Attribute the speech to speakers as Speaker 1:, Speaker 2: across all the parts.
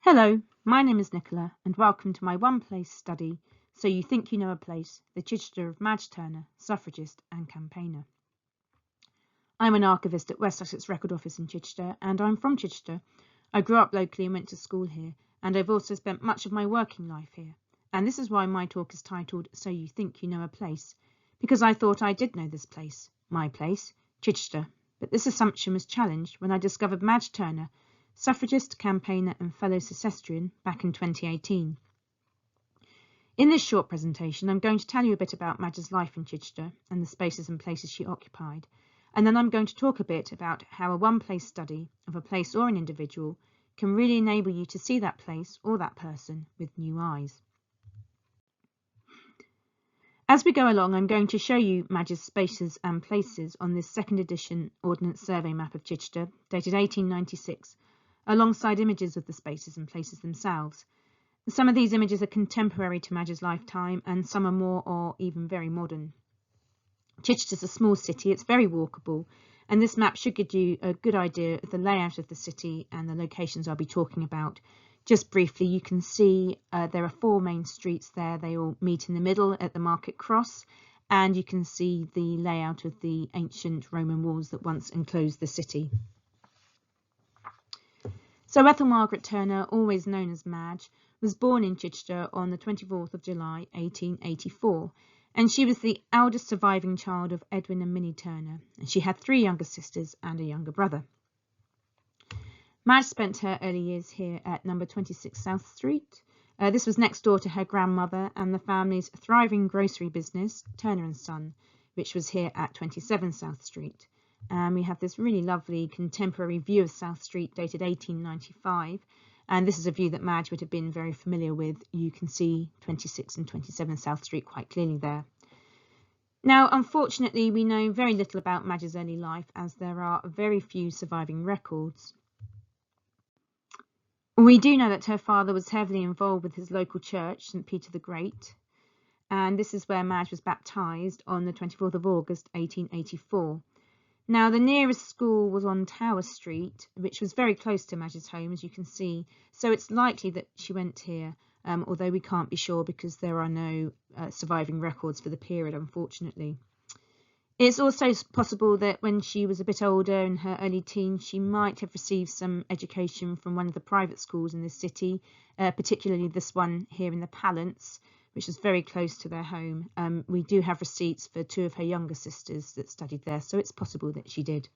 Speaker 1: Hello, my name is Nicola and welcome to my one-place study, So You Think You Know a Place, the Chichester of Madge Turner, suffragist and campaigner. I'm an archivist at West Sussex Record Office in Chichester and I'm from Chichester. I grew up locally and went to school here, and I've also spent much of my working life here. And this is why my talk is titled So You Think You Know a Place, because I thought I did know this place, my place, Chichester. But this assumption was challenged when I discovered Madge Turner, suffragist, campaigner and fellow Chichesterian, back in 2018. In this short presentation, I'm going to tell you a bit about Madge's life in Chichester and the spaces and places she occupied, and then I'm going to talk a bit about how a one-place study of a place or an individual can really enable you to see that place or that person with new eyes. As we go along, I'm going to show you Madge's spaces and places on this second edition Ordnance Survey map of Chichester, dated 1896, alongside images of the spaces and places themselves. Some of these images are contemporary to Madge's lifetime and some are more or even very modern. Chichester's a small city, it's very walkable, and this map should give you a good idea of the layout of the city and the locations I'll be talking about. Just briefly, you can see there are four main streets there. They all meet in the middle at the Market Cross, and you can see the layout of the ancient Roman walls that once enclosed the city. So Ethel Margaret Turner, always known as Madge, was born in Chichester on the 24th of July 1884, and she was the eldest surviving child of Edwin and Minnie Turner, and she had three younger sisters and a younger brother. Madge spent her early years here at number 26 South Street. This was next door to her grandmother and the family's thriving grocery business, Turner and Son, which was here at 27 South Street. We have this really lovely contemporary view of South Street dated 1895, and this is a view that Madge would have been very familiar with. You can see 26 and 27 South Street quite clearly there. Now, unfortunately, we know very little about Madge's early life as there are very few surviving records. We do know that her father was heavily involved with his local church, St. Peter the Great, and this is where Madge was baptised on the 24th of August 1884. Now, the nearest school was on Tower Street, which was very close to Madge's home, as you can see, so it's likely that she went here, although we can't be sure because there are no surviving records for the period, unfortunately. It's also possible that when she was a bit older, in her early teens, she might have received some education from one of the private schools in the city, particularly this one here in the Pallants, which is very close to their home. We do have receipts for two of her younger sisters that studied there, so it's possible that she did.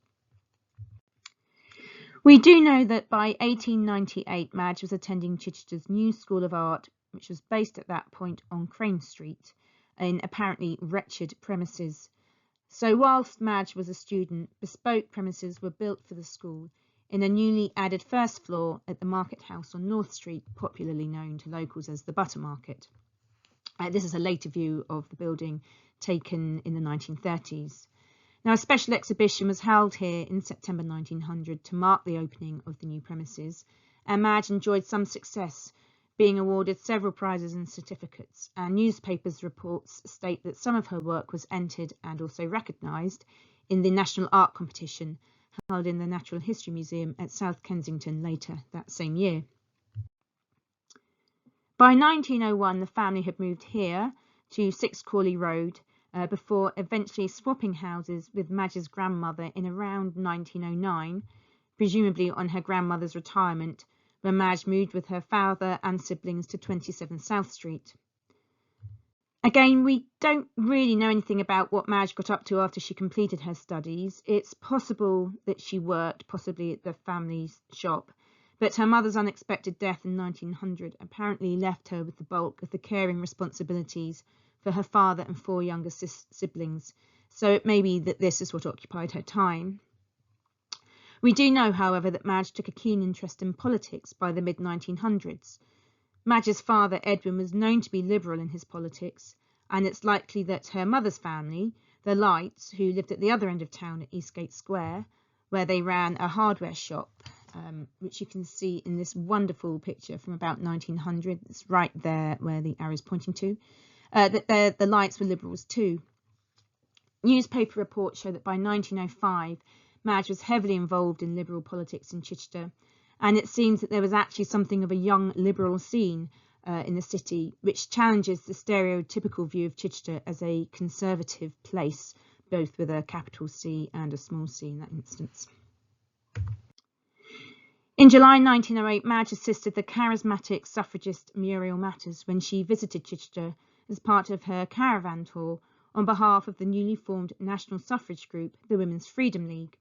Speaker 1: We do know that by 1898, Madge was attending Chichester's New School of Art, which was based at that point on Crane Street, in apparently wretched premises. So whilst Madge was a student, bespoke premises were built for the school in a newly added first floor at the Market House on North Street, popularly known to locals as the Butter Market. This is a later view of the building taken in the 1930s. Now, a special exhibition was held here in September 1900 to mark the opening of the new premises, and Madge enjoyed some success, being awarded several prizes and certificates, and newspapers' reports state that some of her work was entered and also recognised in the National Art Competition held in the Natural History Museum at South Kensington later that same year. By 1901, the family had moved here to 6 Crawley Road before eventually swapping houses with Madge's grandmother in around 1909, presumably on her grandmother's retirement, when Madge moved with her father and siblings to 27 South Street. Again, we don't really know anything about what Madge got up to after she completed her studies. It's possible that she worked, possibly at the family's shop, but her mother's unexpected death in 1900 apparently left her with the bulk of the caring responsibilities for her father and 4 younger siblings, so it may be that this is what occupied her time. We do know, however, that Madge took a keen interest in politics by the mid-1900s. Madge's father, Edwin, was known to be liberal in his politics, and it's likely that her mother's family, the Lights, who lived at the other end of town at Eastgate Square, where they ran a hardware shop, which you can see in this wonderful picture from about 1900. It's right there where the arrow is pointing to, that the Lights were liberals too. Newspaper reports show that by 1905, Madge was heavily involved in liberal politics in Chichester, and it seems that there was actually something of a young liberal scene in the city, which challenges the stereotypical view of Chichester as a conservative place, both with a capital C and a small c in that instance. In July 1908, Madge assisted the charismatic suffragist Muriel Matters when she visited Chichester as part of her caravan tour on behalf of the newly formed national suffrage group, the Women's Freedom League.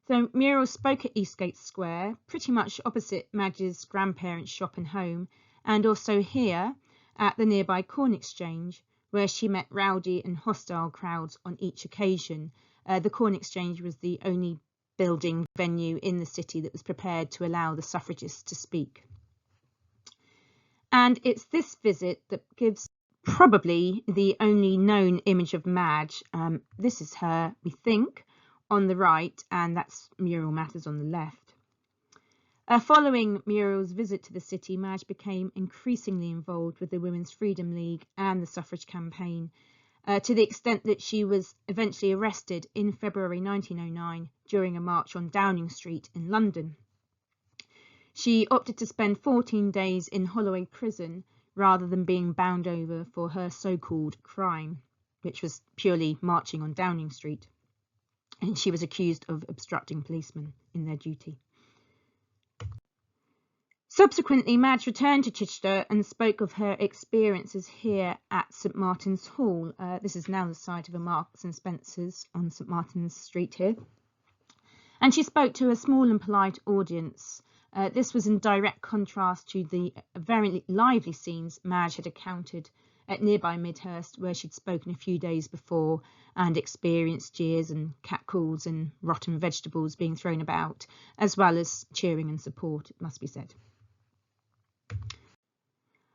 Speaker 1: So Muriel spoke at Eastgate Square, pretty much opposite Madge's grandparents' shop and home, and also here at the nearby Corn Exchange, where she met rowdy and hostile crowds on each occasion. The Corn Exchange was the only building venue in the city that was prepared to allow the suffragists to speak. And it's this visit that gives probably the only known image of Madge. This is her, we think, on the right, and that's Muriel Matters on the left. Following Muriel's visit to the city, Madge became increasingly involved with the Women's Freedom League and the suffrage campaign, to the extent that she was eventually arrested in February 1909 during a march on Downing Street in London. She opted to spend 14 days in Holloway Prison rather than being bound over for her so-called crime, which was purely marching on Downing Street. And she was accused of obstructing policemen in their duty. Subsequently, Madge returned to Chichester and spoke of her experiences here at St Martin's Hall. This is now the site of a Marks and Spencer's on St Martin's Street here. And she spoke to a small and polite audience. This was in direct contrast to the very lively scenes Madge had encountered at nearby Midhurst, where she'd spoken a few days before and experienced jeers and catcalls and rotten vegetables being thrown about, as well as cheering and support, it must be said.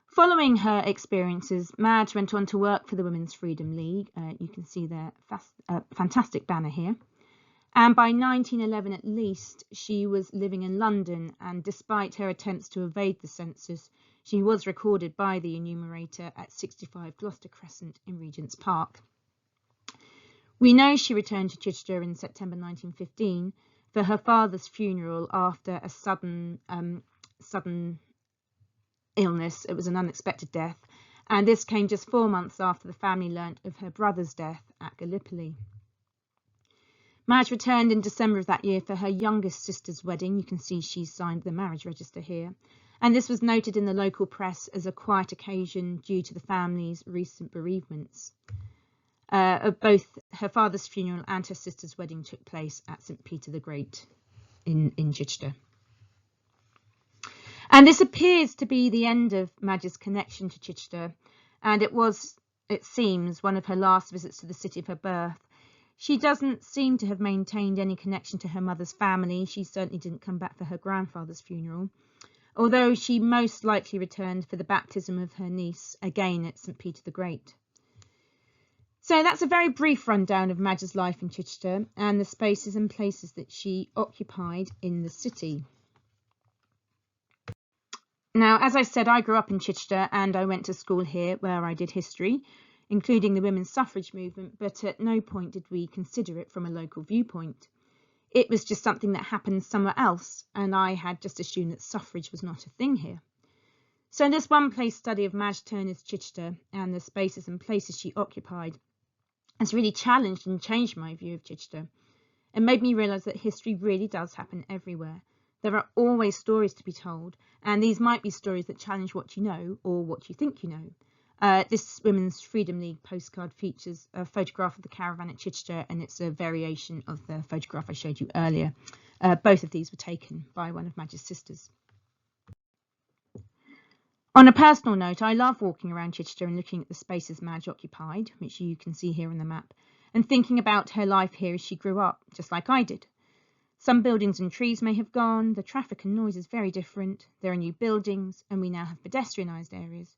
Speaker 1: Following her experiences, Madge went on to work for the Women's Freedom League. You can see their fantastic banner here. And by 1911 at least, she was living in London, and despite her attempts to evade the census, she was recorded by the enumerator at 65 Gloucester Crescent in Regent's Park. We know she returned to Chichester in September 1915 for her father's funeral after a sudden illness. It was an unexpected death, and this came just 4 months after the family learnt of her brother's death at Gallipoli. Madge returned in December of that year for her youngest sister's wedding. You can see she signed the marriage register here, and this was noted in the local press as a quiet occasion due to the family's recent bereavements. Both her father's funeral and her sister's wedding took place at St Peter the Great in Chichester. And this appears to be the end of Madge's connection to Chichester, and it was, it seems, one of her last visits to the city of her birth. She doesn't seem to have maintained any connection to her mother's family. She certainly didn't come back for her grandfather's funeral, although she most likely returned for the baptism of her niece, again at St Peter the Great. So that's a very brief rundown of Madge's life in Chichester and the spaces and places that she occupied in the city. Now, as I said, I grew up in Chichester and I went to school here where I did history, including the women's suffrage movement, but at no point did we consider it from a local viewpoint. It was just something that happened somewhere else, and I had just assumed that suffrage was not a thing here. So this one-place study of Madge Turner's Chichester and the spaces and places she occupied has really challenged and changed my view of Chichester. It made me realise that history really does happen everywhere. There are always stories to be told, and these might be stories that challenge what you know or what you think you know. This Women's Freedom League postcard features a photograph of the caravan at Chichester, and it's a variation of the photograph I showed you earlier. Both of these were taken by one of Madge's sisters. On a personal note, I love walking around Chichester and looking at the spaces Madge occupied, which you can see here on the map, and thinking about her life here as she grew up, just like I did. Some buildings and trees may have gone, the traffic and noise is very different, there are new buildings, and we now have pedestrianised areas,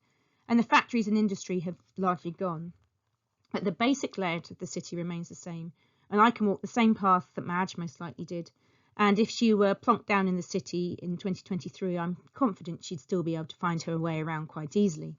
Speaker 1: and the factories and industry have largely gone. But the basic layout of the city remains the same, and I can walk the same path that Madge most likely did. And if she were plonked down in the city in 2023, I'm confident she'd still be able to find her way around quite easily.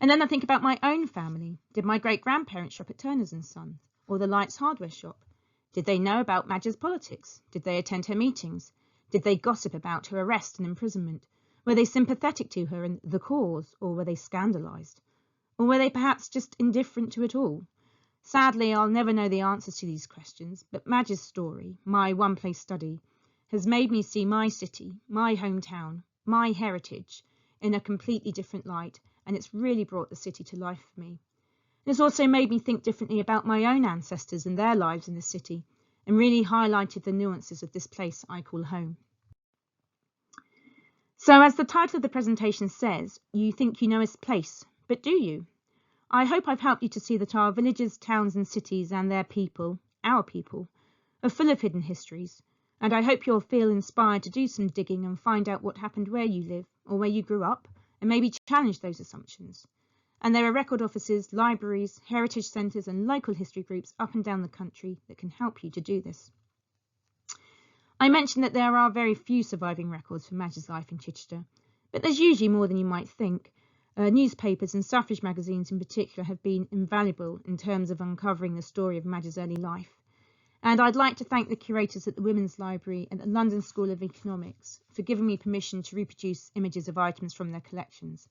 Speaker 1: And then I think about my own family. Did my great-grandparents shop at Turner's and Sons, or the Lights hardware shop? Did they know about Madge's politics? Did they attend her meetings? Did they gossip about her arrest and imprisonment? Were they sympathetic to her and the cause, or were they scandalised? Or were they perhaps just indifferent to it all? Sadly, I'll never know the answers to these questions, but Madge's story, my one-place study, has made me see my city, my hometown, my heritage in a completely different light, and it's really brought the city to life for me. It's also made me think differently about my own ancestors and their lives in the city, and really highlighted the nuances of this place I call home. So as the title of the presentation says, you think you know a place, but do you? I hope I've helped you to see that our villages, towns and cities and their people, our people, are full of hidden histories, and I hope you'll feel inspired to do some digging and find out what happened where you live or where you grew up, and maybe challenge those assumptions. And there are record offices, libraries, heritage centres and local history groups up and down the country that can help you to do this. I mentioned that there are very few surviving records for Madge's life in Chichester, but there's usually more than you might think. Newspapers and suffrage magazines in particular have been invaluable in terms of uncovering the story of Madge's early life. And I'd like to thank the curators at the Women's Library and the London School of Economics for giving me permission to reproduce images of items from their collections.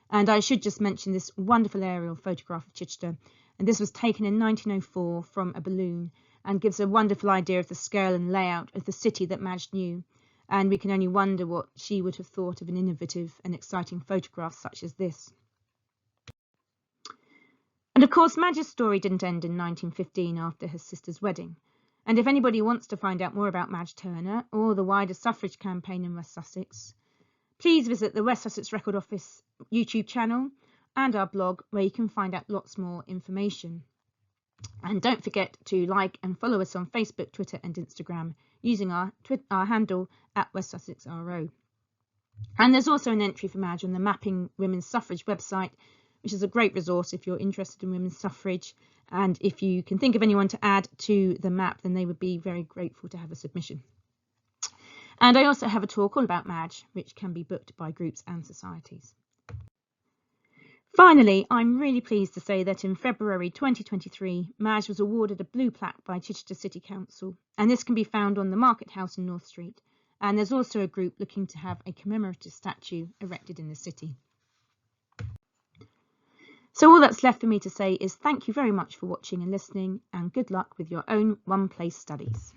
Speaker 1: And I should just mention this wonderful aerial photograph of Chichester, and this was taken in 1904 from a balloon and gives a wonderful idea of the scale and layout of the city that Madge knew, and we can only wonder what she would have thought of an innovative and exciting photograph such as this. And of course, Madge's story didn't end in 1915 after her sister's wedding, and if anybody wants to find out more about Madge Turner or the wider suffrage campaign in West Sussex, please visit the West Sussex Record Office YouTube channel and our blog, where you can find out lots more information. And don't forget to like and follow us on Facebook, Twitter and Instagram using our handle at West Sussex RO. And there's also an entry for Madge on the Mapping Women's Suffrage website, which is a great resource if you're interested in women's suffrage. And if you can think of anyone to add to the map, then they would be very grateful to have a submission. And I also have a talk all about Madge, which can be booked by groups and societies. Finally, I'm really pleased to say that in February 2023, Madge was awarded a blue plaque by Chichester City Council, and this can be found on the Market House in North Street. And there's also a group looking to have a commemorative statue erected in the city. So all that's left for me to say is thank you very much for watching and listening, and good luck with your own one-place studies.